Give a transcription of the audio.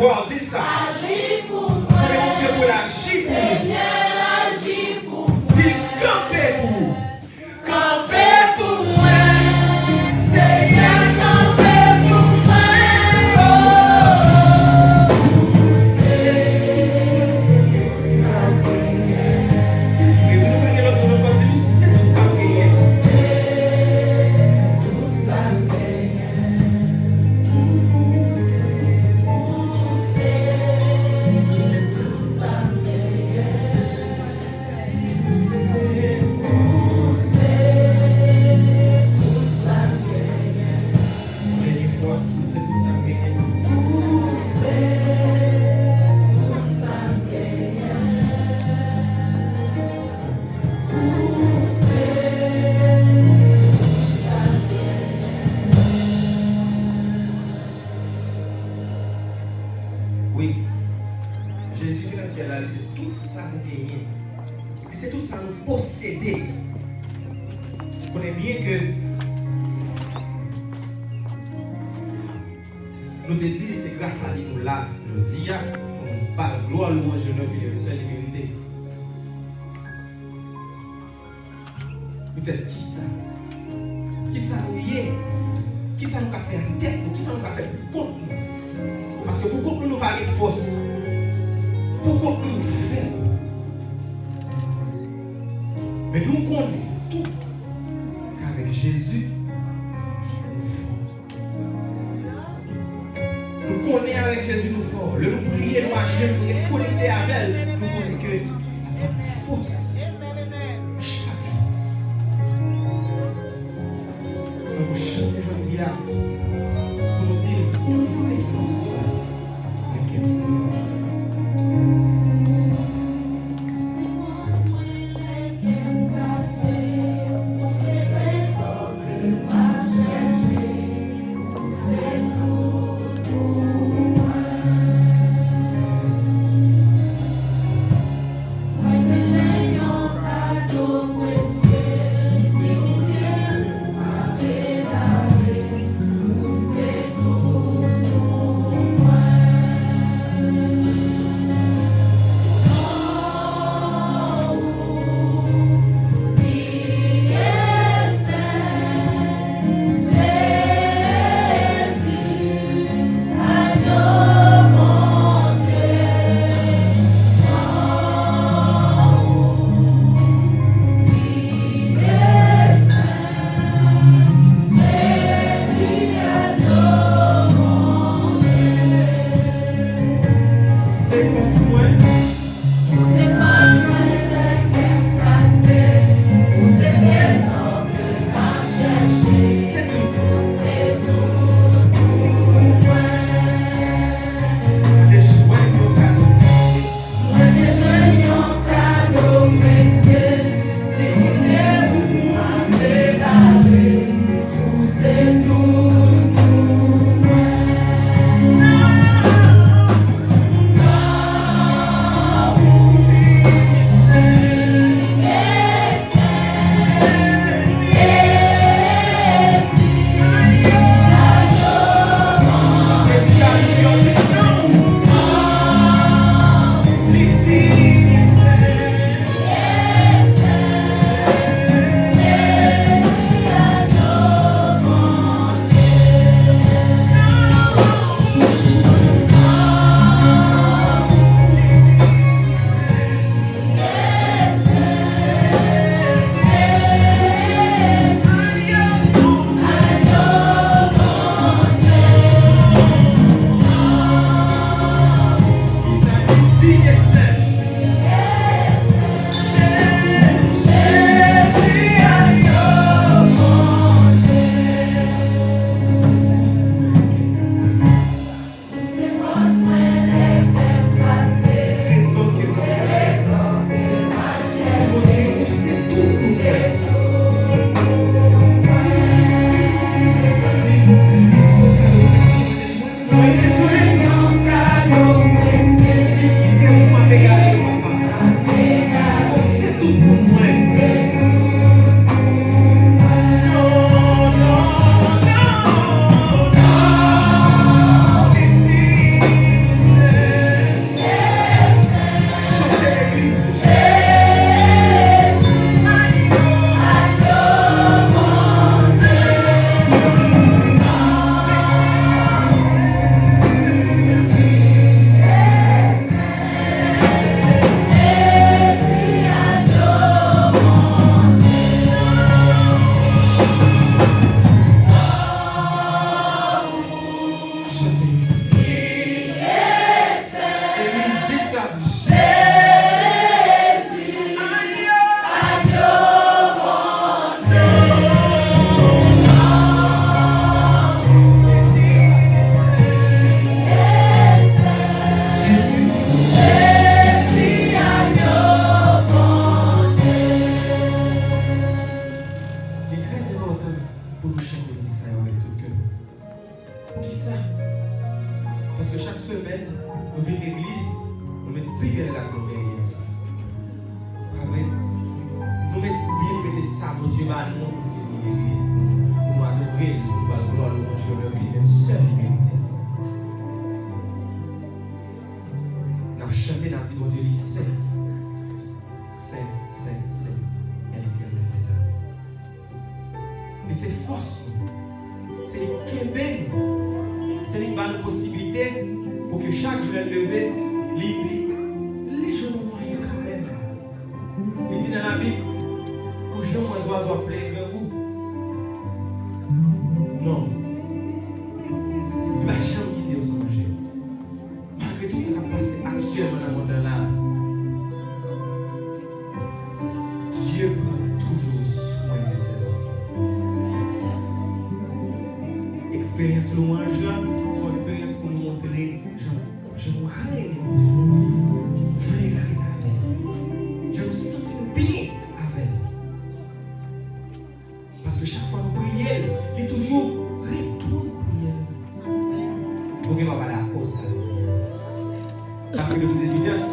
pouvoir, dis ça. Agis pour moi. Mon Dieu pour l'agir pour nous. Seigneur, agis pour moi. Dis camper pour nous. Campez pour moi. Seigneur, campez pour moi. Et vous nous prenez l'autre nous parce que nous c'est tout ça gagné. Dernière fois, nous c'est tout ça gagné. Oui, Jésus qui est dans le ciel là, c'est tout ça nous gagner. Et c'est tout ça nous posséder. Vous connaissez bien que nous te disons c'est grâce à lui nous là, je dis, on parle gloire, louange, honneur, qu'il est le seul et vérité. Peut-être qui ça nous y est, qui ça nous a fait en tête, qui ça nous a fait contre nous. Parce que pour contre nous, nous pas de force. Pour contre nous, nous faisons. Mais nous connaissons tout. Qu'avec Jésus, nous forts. Nous connaissons avec Jésus, nous forts. Le nous prier, nous agir, nous être connectés avec elle. Nous connaissons que la force. Chaque jour. Nous chantons aujourd'hui là. Pour nous dire, nous c'est force. Moi Qui ça? Parce que chaque semaine, nous venons à l'église, nous mettons bien la gloire. Après, nous mettons ça, mon Dieu, nous l'église. Nous adorer, nous allons gloire, nous manger, nous avons une seule liberté. Nous chanter, nous disons, mon Dieu, il est saint. Saint, saint, saint. Et l'éternel des âmes. Et c'est force. C'est les Québec. C'est les bonnes possibilités pour que chaque jour elle levé, les gens moyens quand même. Il dit dans la Bible, où les oiseaux plein grand goût. Non. Il va jamais quitter son manger. Malgré tout ce qui a passé actuellement dans le monde là, Dieu prend toujours soin de ses enfants. Expérience louange là, c'est une expérience pour nous montrer, je me rêve, je voulais rêver avec. Je me sens bien avec. Parce que chaque fois que nous prions, il est toujours répondre prière. Donc il ne va pas d'accord ça. Parce que de toute évidence,